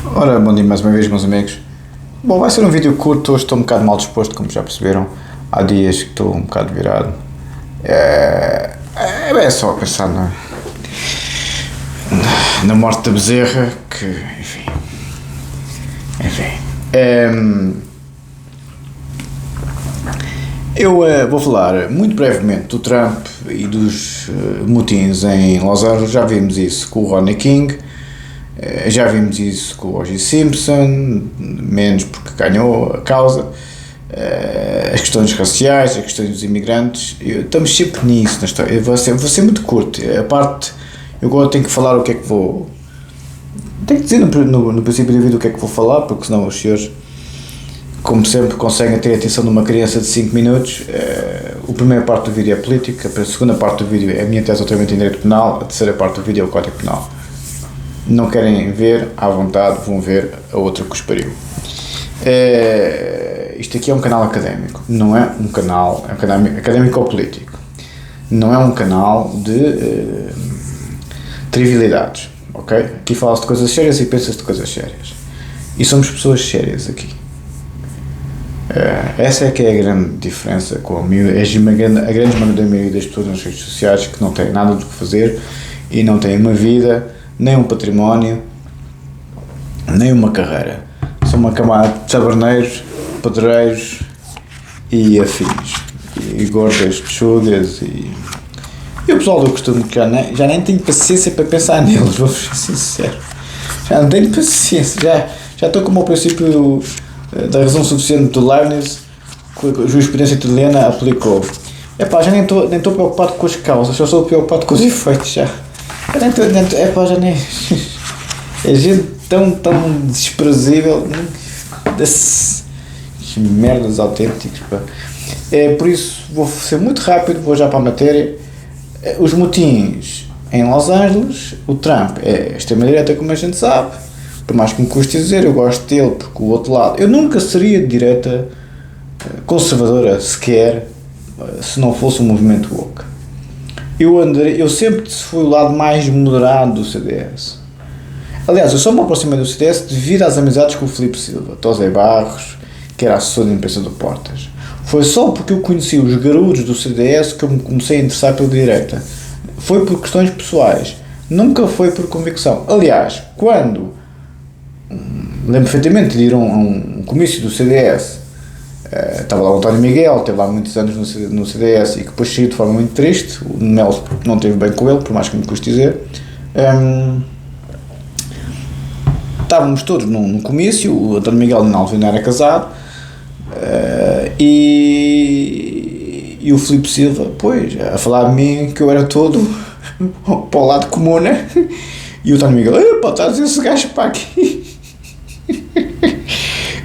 Ora, bom dia mais uma vez, meus amigos. Bom, vai ser um vídeo curto, hoje estou um bocado mal disposto, como já perceberam. Há dias que estou um bocado virado. É só pensar na morte da Bezerra, que, enfim. Eu vou falar muito brevemente do Trump e dos motins em Los Angeles. Já vimos isso com o Rodney King. Já vimos isso com o O.J. Simpson, menos porque ganhou a causa, as questões raciais, as questões dos imigrantes, estamos sempre nisso na história. Eu vou ser muito curto, a parte, eu agora tenho que falar o que é que vou, tenho que dizer no princípio do vídeo o que é que vou falar, porque senão os senhores, como sempre, conseguem ter a atenção de uma criança de 5 minutos. A primeira parte do vídeo é política, a segunda parte do vídeo é a minha tese doutoramento em direito penal, a terceira parte do vídeo é o código penal. Não querem ver, à vontade, vão ver a outra que os pariu. Isto aqui é um canal académico, não é um canal, é um canal académico ou político. Não é um canal de trivialidades, ok? Aqui fala-se de coisas sérias e pensa-se de coisas sérias. E somos pessoas sérias aqui. Essa é que é a grande diferença com a grande maioria das pessoas nas redes sociais, que não têm nada do que fazer e não têm uma vida, nem um património, nem uma carreira. São uma camada de taberneiros, pedreiros e afins. E gordas, peixugas e o pessoal do costume que já nem tenho paciência para pensar neles, vou ser sincero. Já não tenho paciência, já estou como ao princípio da razão suficiente do Leibniz, que a jurisprudência italiana aplicou. Já nem estou preocupado com as causas, só estou preocupado com os efeitos já. Já nem. É gente tão desprezível. Desses merdas autênticos. Pá. Por isso, vou ser muito rápido, vou já para a matéria. Os motins em Los Angeles, o Trump é extrema-direita, como a gente sabe. Por mais que me custe dizer, eu gosto dele, porque o outro lado. Eu nunca seria de direita conservadora sequer, se não fosse um movimento woke. Eu sempre fui o lado mais moderado do CDS. Aliás, eu só me aproximei do CDS devido às amizades com o Filipe Silva, Tosé Barros, que era assessor de imprensa do Portas. Foi só porque eu conheci os garotos do CDS que eu me comecei a interessar pela direita. Foi por questões pessoais, nunca foi por convicção. Aliás, quando lembro perfeitamente de ir a um comício do CDS, estava lá o António Miguel, teve lá muitos anos no CDS e que depois saiu de forma muito triste. O Melo não esteve bem com ele, por mais que me custe dizer. Estávamos todos num comício, o António Miguel na altura era casado, e o Filipe Silva, pois, a falar de mim que eu era todo para o lado comum, né? E o António Miguel, pá, estás esse gajo para aqui.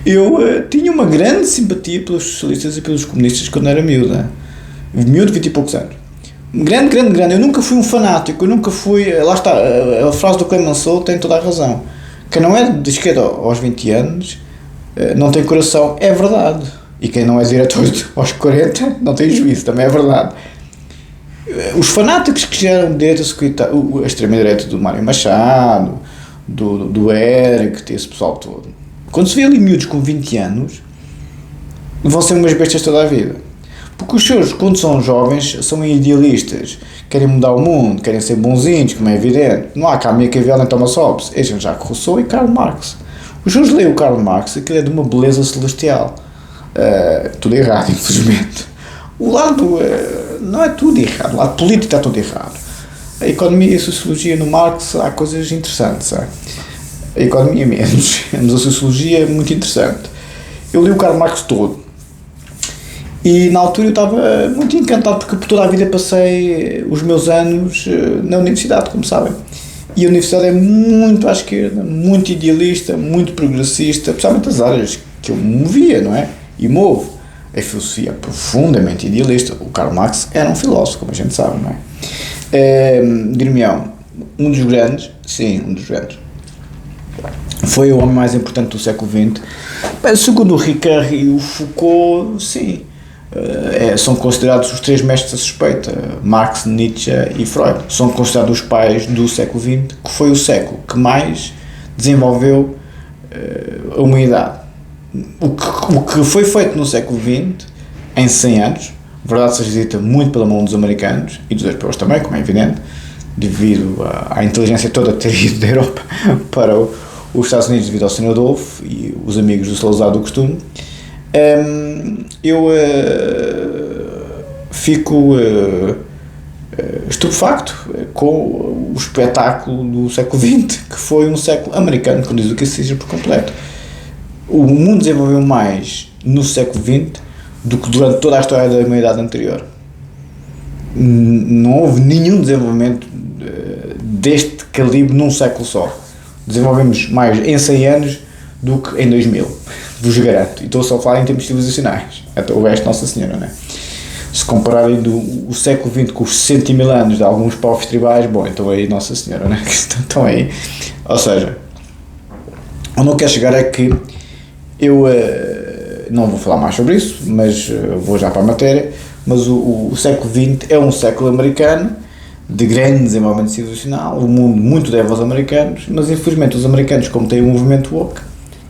Eu tinha uma grande simpatia pelos socialistas e pelos comunistas quando era miúdo, miúdo de 20 e poucos anos. Grande. Eu nunca fui um fanático, eu nunca fui. Lá está, a frase do Clemenceau tem toda a razão. Quem não é de esquerda aos 20 anos não tem coração, é verdade. E quem não é diretor aos 40 não tem juízo, também é verdade. Os fanáticos que geram direita, a extrema-direita do Mário Machado, do Eric, esse pessoal todo. Quando se vê ali miúdos com 20 anos, vão ser umas bestas toda a vida. Porque os seus, quando são jovens, são idealistas, querem mudar o mundo, querem ser bonzinhos, como é evidente. Não há cá Maquiavel nem Thomas Hobbes, é Jean-Jacques Rousseau e Karl Marx. Os senhores leem o Karl Marx, aquilo é de uma beleza celestial. Tudo errado, infelizmente. O lado, não é tudo errado, o lado político está tudo errado. A economia e a sociologia no Marx há coisas interessantes, sabe? A economia menos, mas a sociologia é muito interessante. Eu li o Karl Marx todo e na altura eu estava muito encantado porque por toda a vida passei os meus anos na universidade, como sabem. E a universidade é muito à esquerda, muito idealista, muito progressista, principalmente as áreas que eu me movia, não é? E movo. A filosofia é profundamente idealista. O Karl Marx era um filósofo, como a gente sabe, não é? Dir-me-ão, um dos grandes. Foi o homem mais importante do século XX. Segundo o Ricard e o Foucault, sim, são considerados os três mestres da suspeita, Marx, Nietzsche e Freud. São considerados os pais do século XX, que foi o século que mais desenvolveu a humanidade. O que foi feito no século XX, em 100 anos, verdade seja dita, muito pela mão dos americanos e dos europeus também, como é evidente, devido à inteligência toda ter ido da Europa para os Estados Unidos devido ao Sr. Adolfo e os amigos do Salazar do costume, eu fico estupefacto com o espetáculo do século XX, que foi um século americano, quando diz o que seja por completo. O mundo desenvolveu mais no século XX do que durante toda a história da humanidade anterior. Não houve nenhum desenvolvimento deste calibre num século só. Desenvolvemos mais em 100 anos do que em 2000, vos garanto. E estou só a falar em termos civilizacionais, até o resto Nossa Senhora, não é? Se compararem o século XX com os 60 mil anos de alguns povos tribais, bom, então aí Nossa Senhora, não é? Então aí, ou seja, onde eu quero chegar é que eu não vou falar mais sobre isso, mas vou já para a matéria, mas o século XX é um século americano, de grande desenvolvimento civilizacional, o mundo muito deve aos americanos, mas infelizmente os americanos, como têm o movimento woke,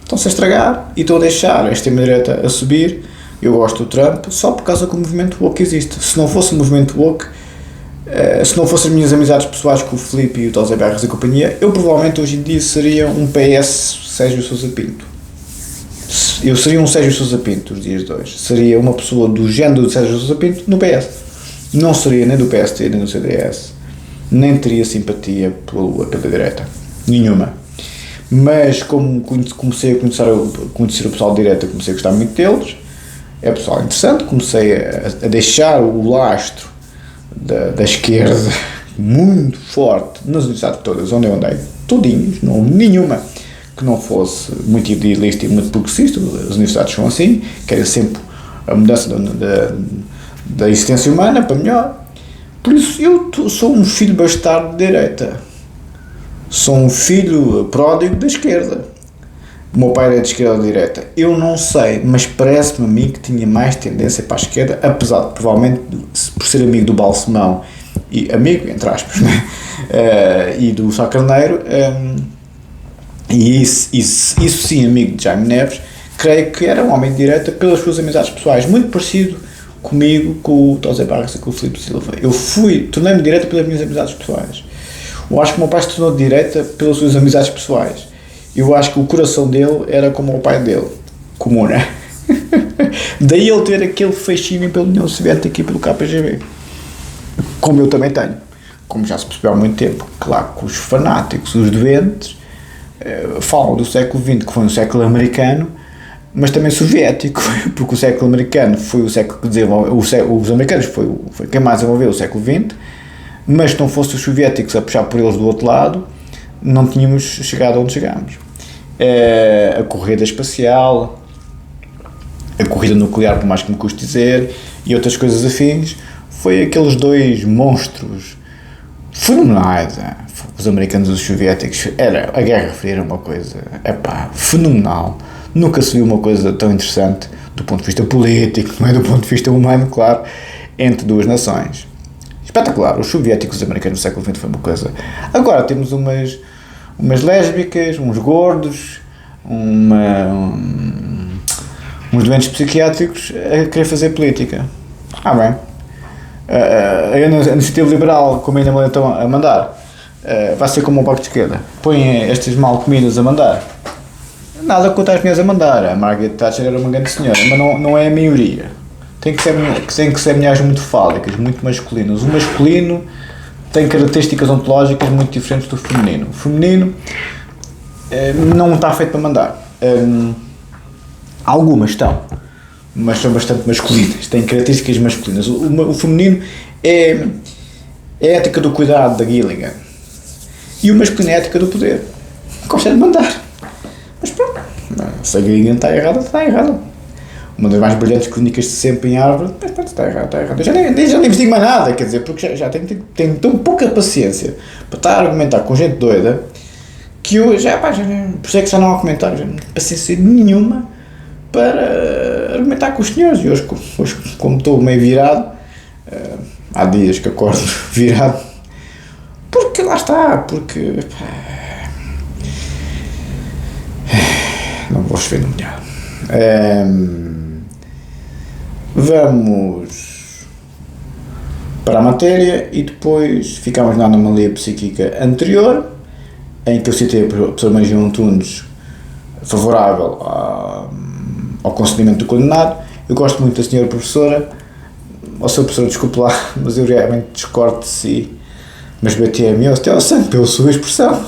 estão-se a estragar e estão a deixar a extrema-direita a subir. Eu gosto do Trump só por causa que o movimento woke existe. Se não fosse o movimento woke, se não fossem as minhas amizades pessoais com o Filipe e o Tosé Berros e companhia, eu provavelmente hoje em dia seria um PS Sérgio Sousa Pinto. Eu seria um Sérgio Sousa Pinto os dias de hoje. Seria uma pessoa do género de Sérgio Sousa Pinto no PS. Não seria nem do PST nem do CDS. Nem teria simpatia pela direita. Nenhuma. Mas como comecei a conhecer o pessoal de direita, comecei a gostar muito deles. É pessoal interessante. Comecei a deixar o lastro da esquerda muito forte nas universidades todas onde eu andei. Todinhos. Não houve nenhuma que não fosse muito idealista e muito progressista. As universidades são assim, querem sempre a mudança da existência humana para melhor. Por isso eu sou um filho bastardo de direita, sou um filho pródigo da esquerda. O meu pai era de esquerda ou de direita, eu não sei, mas parece-me a mim que tinha mais tendência para a esquerda, apesar de provavelmente por ser amigo do Balsemão e amigo, entre aspas, né? E do Sá Carneiro, e isso sim, amigo de Jaime Neves, creio que era um homem de direita pelas suas amizades pessoais, muito parecido comigo, com o Tosé Barros e com o Filipe Silva. Eu tornei-me de direita pelas minhas amizades pessoais. Eu acho que o meu pai se tornou de direita pelas suas amizades pessoais. Eu acho que o coração dele era como o pai dele, comum, né? Daí ele ter aquele fascínio pela União Soviética e pelo KGB, como eu também tenho, como já se percebeu há muito tempo. Claro que os fanáticos, os doentes, falam do século XX, que foi um século americano, mas também soviético, porque o século americano foi o século que desenvolveu, os americanos foi quem mais desenvolveu o século XX, mas se não fossem os soviéticos a puxar por eles do outro lado, não tínhamos chegado onde chegámos. A corrida espacial, a corrida nuclear, por mais que me custe dizer, e outras coisas afins, foi aqueles dois monstros fenomenais. Os americanos e os soviéticos, a Guerra Fria era uma coisa, fenomenal. Nunca se viu uma coisa tão interessante do ponto de vista político, não é, do ponto de vista humano, claro, entre duas nações. Espetacular. Os soviéticos e os americanos no século XX foi uma coisa. Agora temos umas lésbicas, uns gordos, uns doentes psiquiátricos a querer fazer política. Bem. A iniciativa liberal, como ainda me estão a mandar, vai ser como o Bloco de Esquerda. Põem estas mal comidas a mandar. Nada contra as mulheres a mandar. A Margaret Thatcher era uma grande senhora, mas não é a maioria. Tem que ser mulheres muito fálicas, muito masculinas. O masculino tem características ontológicas muito diferentes do feminino. O feminino não está feito para mandar. Algumas estão, mas são bastante masculinas, têm características masculinas. O feminino é a ética do cuidado da Gilligan, e o masculino é a ética do poder. Gosta de mandar. Mas pronto, se a Gilligan está errada. Uma das mais brilhantes clínicas de sempre em Harvard, mas pronto, está errado. Eu já nem investigo mais nada, quer dizer, porque já tenho tão pouca paciência para estar a argumentar com gente doida, que eu por isso é que já não há comentários, já não tenho paciência nenhuma para argumentar com os senhores. E hoje como estou meio virado, há dias que acordo virado, porque lá está, porque não vou escrever no molhado. Vamos para a matéria e depois ficamos na anomalia psíquica anterior, em que eu citei a professora Maria João Antunes favorável ao concedimento do condenado. Eu gosto muito da senhora professora. Ó senhor professor, desculpe lá, mas eu realmente discordo de si. Mas BTM, eu tenho sangue pela sua expressão,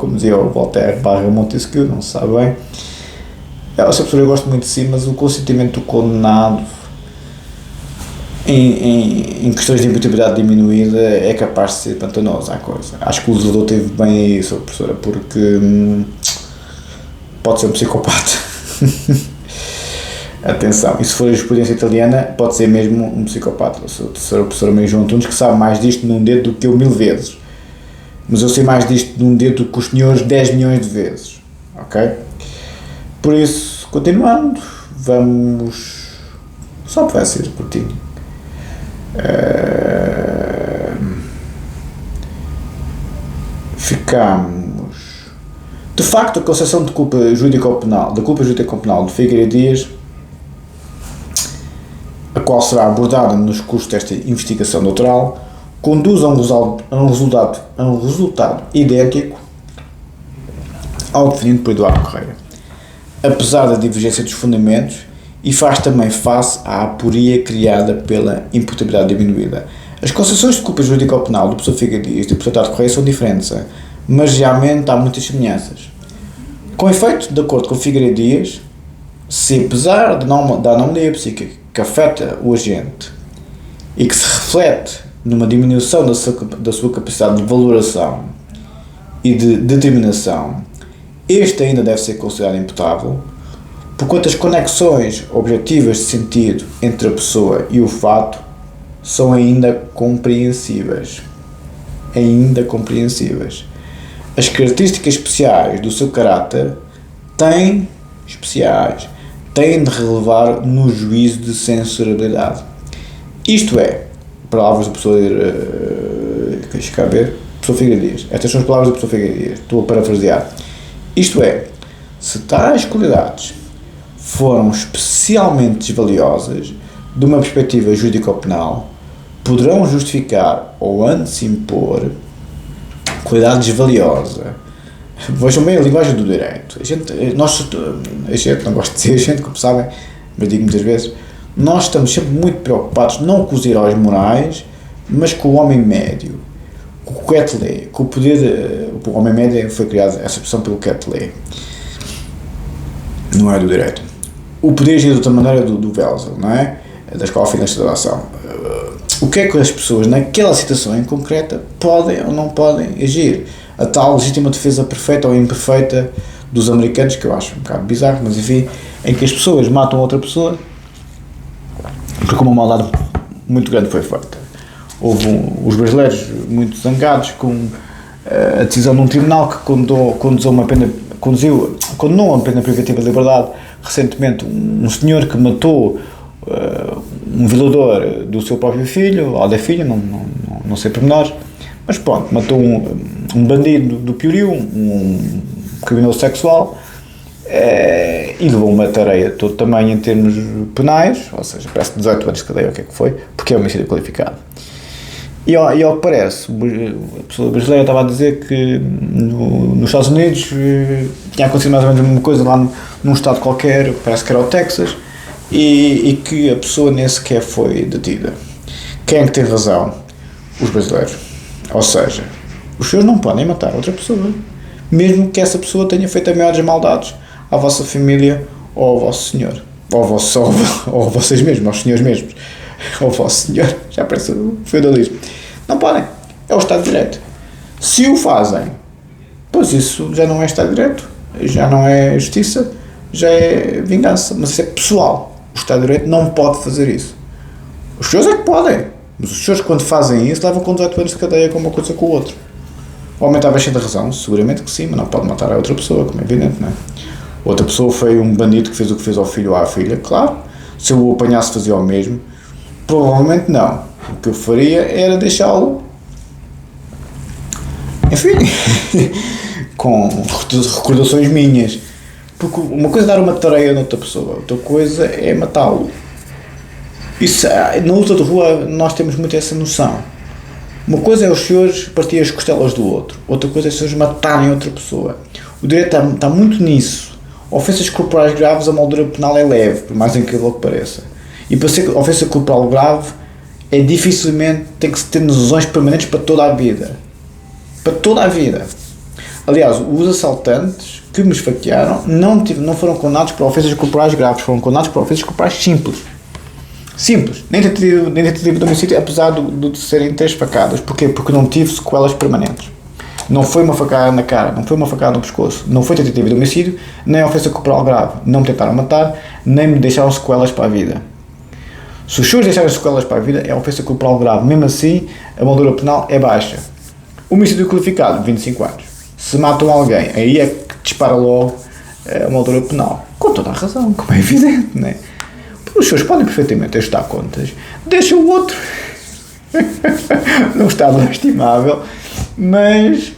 como dizia o Voltaire / Montesquieu, não se sabe bem. Ó senhor professor, eu gosto muito de si, mas o consentimento do condenado em questões de imputabilidade diminuída é capaz de ser pantanoso à coisa. Acho que o legislador teve bem aí, senhor professora, porque pode ser um psicopata. Atenção, e se for a jurisprudência italiana, pode ser mesmo um psicopata. Eu sou a professora Maria João Antunes, que sabe mais disto num dedo do que eu 1000 vezes. Mas eu sei mais disto num dedo do que os senhores 10 milhões de vezes. Ok? Por isso, continuando, vamos... Só vai ser curtinho. Ficamos... De facto, a concessão de culpa jurídico-penal, de Figueiredo Dias, a qual será abordada nos cursos desta investigação doutoral, conduz a um resultado idêntico ao definido por Eduardo Correia, apesar da divergência dos fundamentos, e faz também face à aporia criada pela imputabilidade diminuída. As concessões de culpa jurídico-penal do professor Figueiredo Dias e do professor Eduardo Correia são diferentes, mas realmente há muitas semelhanças. Com efeito, de acordo com Figueiredo Dias, se apesar da anomalia psíquica que afeta o agente e que se reflete numa diminuição da sua capacidade de valoração e de determinação, este ainda deve ser considerado imputável, porquanto as conexões objetivas de sentido entre a pessoa e o fato são ainda compreensíveis. As características especiais do seu caráter têm de relevar no juízo de censurabilidade. Isto é, palavras do professor Figueiredo Dias. Estas são as palavras do professor Figueiredo Dias. Estou a parafrasear. Isto é, se tais qualidades foram especialmente valiosas de uma perspectiva jurídico-penal, poderão justificar ou antes impor qualidade desvaliosa. Vejam bem a linguagem do direito. A gente não gosto de dizer a gente, como sabem, mas digo muitas vezes, nós estamos sempre muito preocupados não com os heróis morais, mas com o homem médio, com o Quetelet, com o poder. O homem médio foi criado, essa expressão, pelo Quetelet, não é do direito. O poder agido de outra maneira do Welser, não é? Da Escola Financiera da Ação. O que é que as pessoas, naquela situação em concreta, podem ou não podem agir? A tal legítima defesa perfeita ou imperfeita dos americanos, que eu acho um bocado bizarro, mas enfim, em que as pessoas matam outra pessoa porque uma maldade muito grande foi feita. Houve os brasileiros muito zangados com a decisão de um tribunal que condenou a pena privativa de liberdade recentemente um senhor que matou um violador do seu próprio filho, ou da filha, não sei pormenores, mas pronto, matou um bandido do Piauí, um criminoso sexual, e levou uma tareia de todo tamanho em termos penais, ou seja, parece 18 anos de cadeia, o que é que foi, porque é homicídio qualificado. E ao que parece, a pessoa brasileira estava a dizer que nos Estados Unidos tinha acontecido mais ou menos a mesma coisa lá num estado qualquer, parece que era o Texas, e que a pessoa nem sequer foi detida. Quem é que tem razão? Os brasileiros. Ou seja, os senhores não podem matar outra pessoa, mesmo que essa pessoa tenha feito as maiores maldades à vossa família ou ao vosso senhor, ou a vocês mesmos, aos senhores mesmos, ao vosso senhor, já parece o feudalismo. Não podem, é o Estado de Direito. Se o fazem, pois isso já não é Estado de Direito, já não é justiça, já é vingança, mas isso é pessoal. O Estado de Direito não pode fazer isso. Os senhores é que podem, mas os senhores, quando fazem isso, levam com 18 anos de cadeia com uma coisa com o outro. O homem estava cheio de razão, seguramente que sim, mas não pode matar a outra pessoa, como é evidente, não é? Outra pessoa foi um bandido que fez o que fez ao filho ou à filha, claro. Se eu o apanhasse, fazia o mesmo. Provavelmente não. O que eu faria era deixá-lo, enfim, com recordações minhas, Porque uma coisa é dar uma tarefa noutra pessoa, outra coisa é matá-lo. Isso, na luta de rua nós temos muito essa noção. Uma coisa é os senhores partirem as costelas do outro, outra coisa é os senhores matarem outra pessoa. O direito está muito nisso. Ofensas corporais graves, a moldura penal é leve, por mais incrível que pareça. E para ser ofensa corporal grave, é dificilmente, tem que se ter lesões permanentes para toda a vida. Para toda a vida. Aliás, os assaltantes que me esfaquearam não foram condenados por ofensas corporais graves, foram condenados por ofensas corporais simples. Simples. Nem tentativa de homicídio, apesar de serem 3 facadas. Porquê? Porque não tive sequelas permanentes. Não foi uma facada na cara, não foi uma facada no pescoço, não foi tentativa de homicídio, nem ofensa corporal grave. Não me tentaram matar, nem me deixaram sequelas para a vida. Se os senhores deixarem sequelas para a vida, é ofensa corporal grave. Mesmo assim, a moldura penal é baixa. Homicídio qualificado, 25 anos. Se matam alguém, aí é que dispara logo a moldura penal. Com toda a razão, como é evidente, não é? Os senhores podem perfeitamente ajustar contas. Deixa o outro num estado lastimável, mas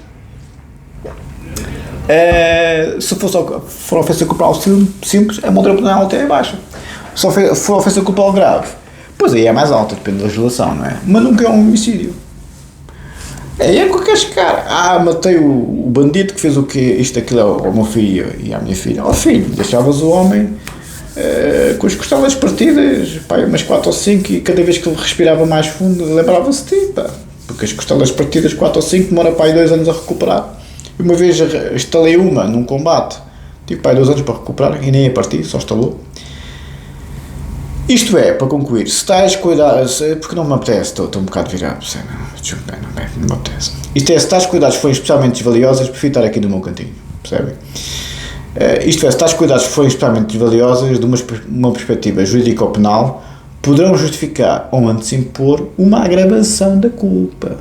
se for ofensa corporal simples, a moldura penal até é baixa. Se for ofensa corporal grave, pois aí é mais alta, depende da legislação, não é? Mas nunca é um homicídio. Aí é que eu quero chegar. Matei o bandido que fez o quê? Isto, aquilo ao meu filho e à minha filha. Filho, deixavas o homem com as costelas partidas, pá, umas 4 ou 5, e cada vez que ele respirava mais fundo, lembrava-se de ti, pá. Porque as costelas partidas 4 ou 5 demora, pá, 2 anos a recuperar. Uma vez estalei uma num combate, tive, pá, 2 anos para recuperar, e nem a partir, só estalou. Isto é, para concluir, se tais cuidados, porque não me apetece, estou um bocado virado, não me apetece. Isto é, se tais cuidados forem especialmente desvaliosos, prefiro estar aqui no meu cantinho, percebem? Isto é, se tais cuidados forem especialmente desvaliosos, de uma perspectiva jurídica ou penal, poderão justificar ou antes impor uma agravação da culpa.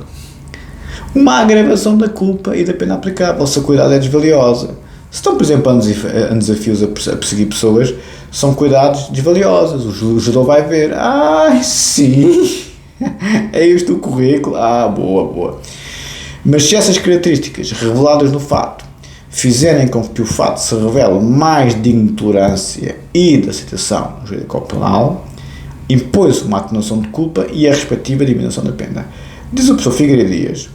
Uma agravação da culpa e da pena aplicável, se a cuidado é desvaliosa. Se estão, por exemplo, em desafios a perseguir pessoas, são cuidados desvaliosos. O judô vai ver, sim, é este o currículo, boa. Mas se essas características reveladas no fato fizerem com que o fato se revele mais digno de tolerância e de aceitação jurídica ou penal, impõe-se uma atenuação de culpa e a respectiva diminuição da pena. Diz o professor Figueiredo Dias,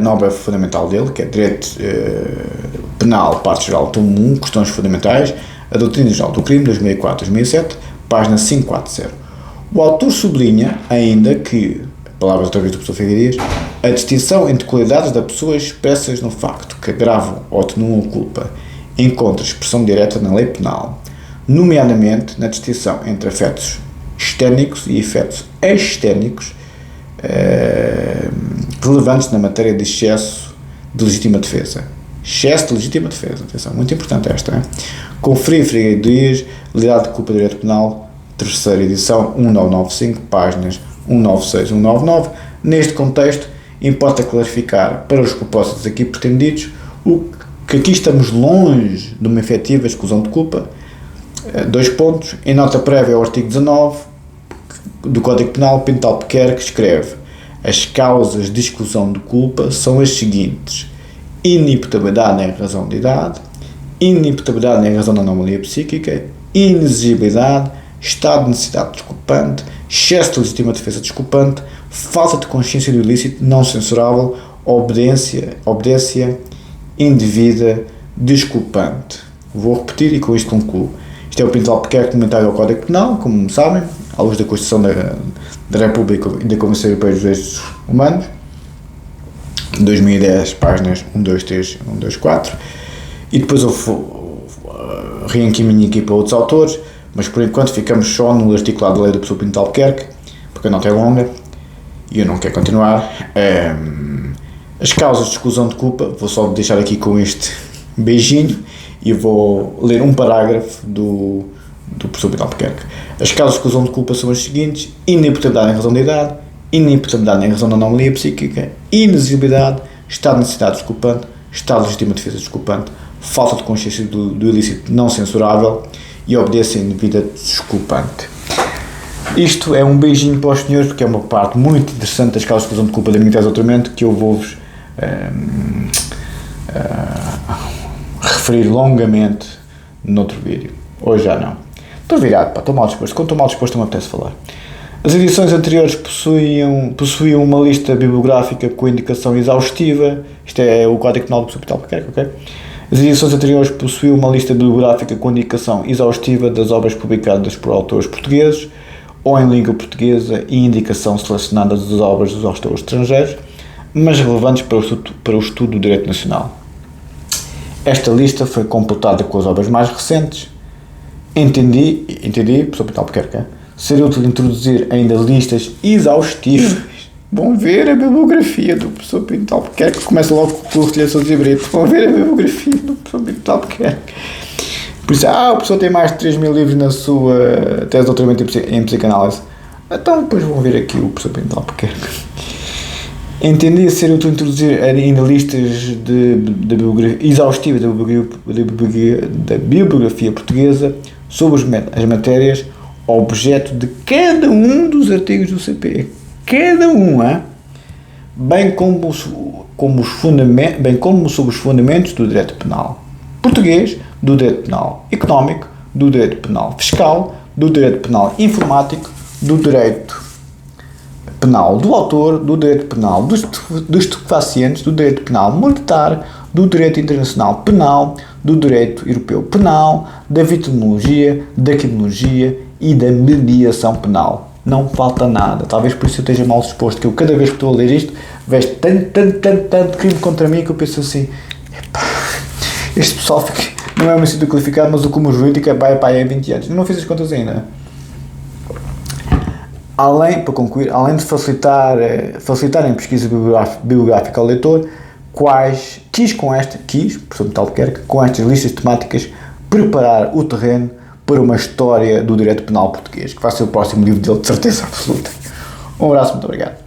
na obra fundamental dele, que é Direito Penal, parte geral, tomo 1, Questões Fundamentais, a Doutrina Geral do Crime, 2004-2007, página 540. O autor sublinha ainda que, palavras outra vez do professor Figueiredo Dias, a distinção entre qualidades da pessoa expressas no facto que agravam ou atenuam a culpa encontra expressão direta na lei penal, nomeadamente na distinção entre efeitos extérnicos e efeitos extérnicos relevantes na matéria de excesso de legítima defesa. Excesso de legítima defesa, atenção, muito importante esta, hein? Conferir Figueiredo Dias, Legalidade de Culpa de Direito Penal, terceira edição, 1995, páginas 196 e 199. Neste contexto, importa clarificar para os propósitos aqui pretendidos que aqui estamos longe de uma efetiva exclusão de culpa. 2 pontos. Em nota prévia ao artigo 19 do Código Penal, Pinto Albuquerque escreve: as causas de exclusão de culpa são as seguintes: inimputabilidade em razão de idade, inimputabilidade em razão da anomalia psíquica, inexigibilidade, estado de necessidade desculpante, excesso de legítima defesa desculpante, falta de consciência do ilícito não censurável, obediência indevida desculpante. Vou repetir e com isto concluo. Isto é o Pinto Albuquerque, comentário ao Código Penal, como sabem, à luz da Constituição da República e da Convenção Europeia dos Direitos Humanos, 2010, páginas 123 e 124, e depois eu reencaminho aqui para outros autores, mas por enquanto ficamos só no articulado da lei do professor Pinto Albuquerque, porque a nota é longa e eu não quero continuar. As causas de exclusão de culpa, vou só deixar aqui com este beijinho e vou ler um parágrafo do professor Pinto Albuquerque. As causas de exclusão de culpa são as seguintes: inimputabilidade em razão da idade, inimputabilidade em razão da anomalia psíquica, inexigibilidade, estado de necessidade desculpante, estado de legítima defesa desculpante, falta de consciência do ilícito não censurável e obediência indevida desculpante. Isto é um beijinho para os senhores, porque é uma parte muito interessante das causas de exclusão de culpa da minha tese de doutoramento, que eu vou-vos referir longamente noutro vídeo. Hoje já não. Estou virado, estou mal disposto. Quando estou mal disposto não me apetece falar. As edições anteriores possuíam uma lista bibliográfica com indicação exaustiva. Isto é o Código Penal do Professor Pinto Albuquerque, ok? As edições anteriores possuíam uma lista bibliográfica com indicação exaustiva das obras publicadas por autores portugueses ou em língua portuguesa e indicação selecionada das obras dos autores estrangeiros, mas relevantes para o estudo do direito nacional. Esta lista foi completada com as obras mais recentes. Entendi, professor Pinto Albuquerque, ser útil introduzir ainda listas exaustivas. Vão ver a bibliografia do professor Pinto Albuquerque, começa logo com o Retilhação de Brito. Vão ver a bibliografia do professor Pinto Albuquerque. Por isso, o professor tem mais de 3.000 livros na sua tese de doutoramento em psicanálise. Então, depois vão ver aqui o professor Pinto Albuquerque. Entendi ser útil introduzir ainda listas de bibliografia exaustivas da bibliografia portuguesa sobre as matérias objeto de cada um dos artigos do CP. Cada um, bem como sobre os fundamentos do direito penal português, do direito penal económico, do direito penal fiscal, do direito penal informático, do direito penal do autor, do direito penal dos estupefacientes, do direito penal monetário, do direito internacional penal, do direito europeu penal, da vitimologia, da criminologia e da mediação penal. Não falta nada. Talvez por isso eu esteja mal disposto, que eu cada vez que estou a ler isto, vejo tanto crime contra mim que eu penso assim, este pessoal não é um instituto qualificado, mas o como jurídico vai para aí há 20 anos. Eu não fiz as contas ainda. Para concluir, além de facilitar em pesquisa bibliográfica ao leitor, quis, professor Pinto Albuquerque, com estas listas temáticas, preparar o terreno para uma história do direito penal português, que vai ser o próximo livro dele, de certeza absoluta. Um abraço, muito obrigado.